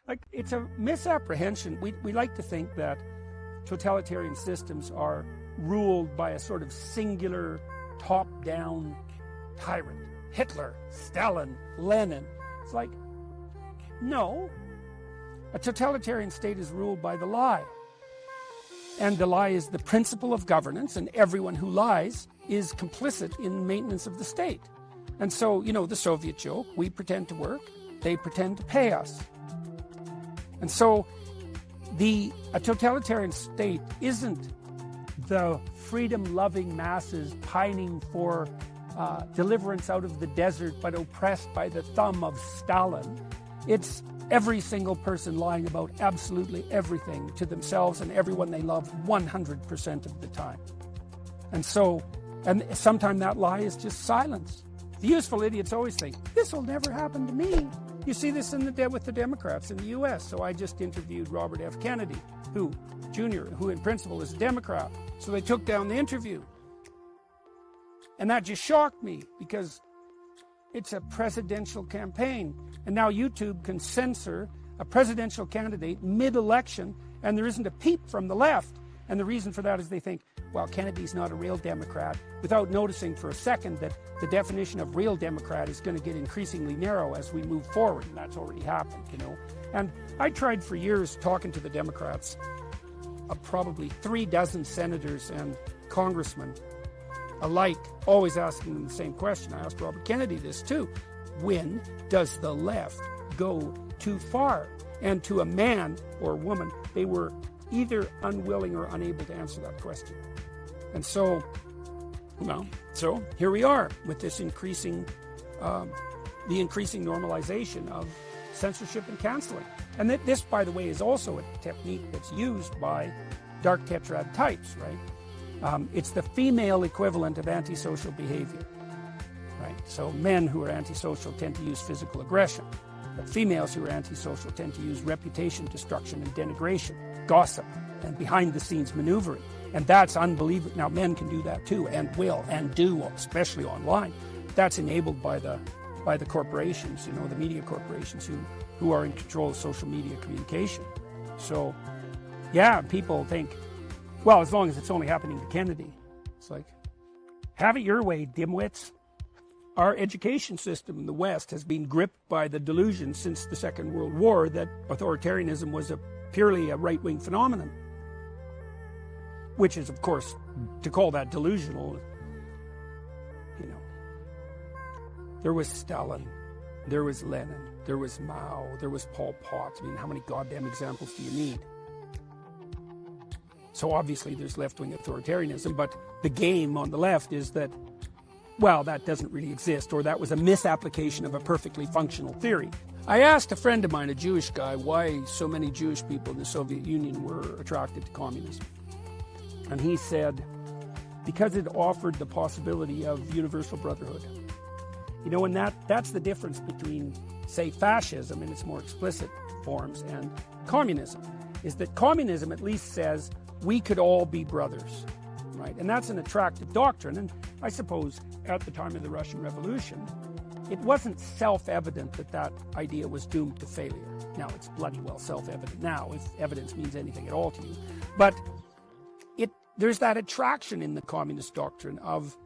Like, it's a misapprehension. We like to think that totalitarian systems are ruled by a sort of singular, top-down tyrant. Hitler, Stalin, Lenin. It's like, no. A totalitarian state is ruled by the lie. And the lie is the principle of governance, and everyone who lies is complicit in maintenance of the state. And so, you know, the Soviet joke, we pretend to work, they pretend to pay us. And so a totalitarian state isn't the freedom-loving masses pining for deliverance out of the desert but oppressed by the thumb of Stalin. It's every single person lying about absolutely everything to themselves and everyone they love 100% of the time. And so, and sometimes that lie is just silence. The useful idiots always think, this will never happen to me. You see this with the Democrats in the U.S. So I just interviewed Robert F. Kennedy, Jr., who in principle is a Democrat. So they took down the interview. And that just shocked me because it's a presidential campaign. And now YouTube can censor a presidential candidate mid-election, and there isn't a peep from the left. And the reason for that is they think, well, Kennedy's not a real Democrat, without noticing for a second that the definition of real Democrat is going to get increasingly narrow as we move forward, and that's already happened, you know. And I tried for years talking to the Democrats, probably 36 senators and congressmen alike, always asking them the same question. I asked Robert Kennedy this too. When does the left go too far? And to a man or woman, they were either unwilling or unable to answer that question. And so, well, so here we are with this the increasing normalization of censorship and canceling. And this, by the way, is also a technique that's used by dark tetrad types, right? It's the female equivalent of antisocial behavior, right? So men who are antisocial tend to use physical aggression, but females who are antisocial tend to use reputation destruction and denigration, gossip, and behind-the-scenes maneuvering. And that's unbelievable. Now, men can do that too, and will, and do, especially online. That's enabled by the corporations, you know, the media corporations who are in control of social media communication. So, yeah, people think, well, as long as it's only happening to Kennedy. It's like, have it your way, dimwits. Our education system in the West has been gripped by the delusion since the Second World War that authoritarianism was purely a right-wing phenomenon. Which is, of course, to call that delusional, you know. There was Stalin, there was Lenin, there was Mao, there was Pol Pot. I mean, how many goddamn examples do you need? So obviously there's left-wing authoritarianism, but the game on the left is that, well, that doesn't really exist, or that was a misapplication of a perfectly functional theory. I asked a friend of mine, a Jewish guy, why so many Jewish people in the Soviet Union were attracted to communism. And he said, because it offered the possibility of universal brotherhood. You know, and that's the difference between, say, fascism in its more explicit forms and communism, is that communism at least says we could all be brothers, right? And that's an attractive doctrine. And I suppose at the time of the Russian Revolution, it wasn't self-evident that that idea was doomed to failure. Now, it's bloody well self-evident now, if evidence means anything at all to you. But there's that attraction in the communist doctrine of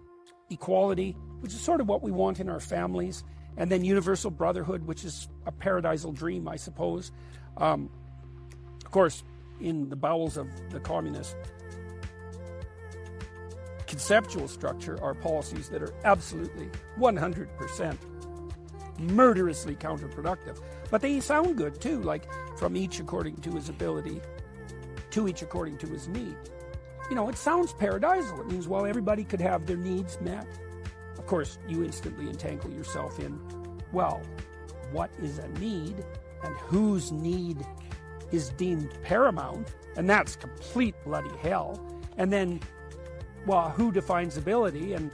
equality, which is sort of what we want in our families, and then universal brotherhood, which is a paradisal dream, I suppose. Of course, in the bowels of the communist conceptual structure are policies that are absolutely 100% murderously counterproductive. But they sound good too, like from each according to his ability, to each according to his need. You know, it sounds paradisal. It means, well, everybody could have their needs met. Of course, you instantly entangle yourself in, well, what is a need and whose need is deemed paramount? And that's complete bloody hell. And then, well, who defines ability? And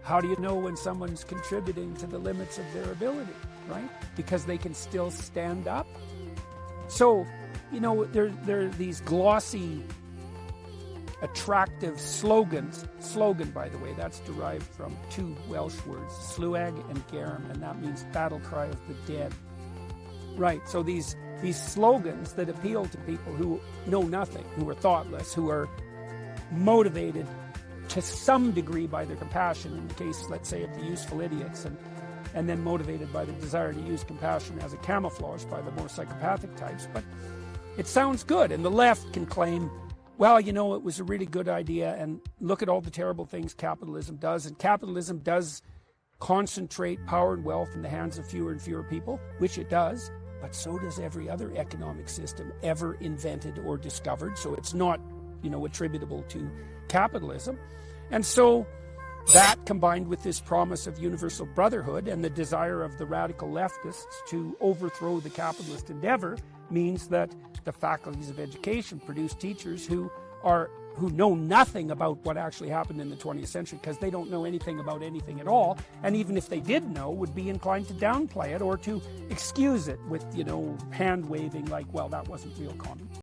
how do you know when someone's contributing to the limits of their ability, right? Because they can still stand up. So, you know, there are these glossy, attractive slogans. Slogan, by the way, that's derived from two Welsh words, slúag and gairm, and that means battle cry of the dead. Right, so these slogans that appeal to people who know nothing, who are thoughtless, who are motivated to some degree by their compassion, in the case, let's say, of the useful idiots, and then motivated by the desire to use compassion as a camouflage by the more psychopathic types. But it sounds good, and the left can claim, well, you know, it was a really good idea, and look at all the terrible things capitalism does, and capitalism does concentrate power and wealth in the hands of fewer and fewer people, which it does, but so does every other economic system ever invented or discovered, so it's not, you know, attributable to capitalism. And so that, combined with this promise of universal brotherhood and the desire of the radical leftists to overthrow the capitalist endeavor, means that the faculties of education produce teachers who know nothing about what actually happened in the 20th century, because they don't know anything about anything at all, and even if they did know, would be inclined to downplay it or to excuse it with, you know, hand waving like, well, that wasn't real communism.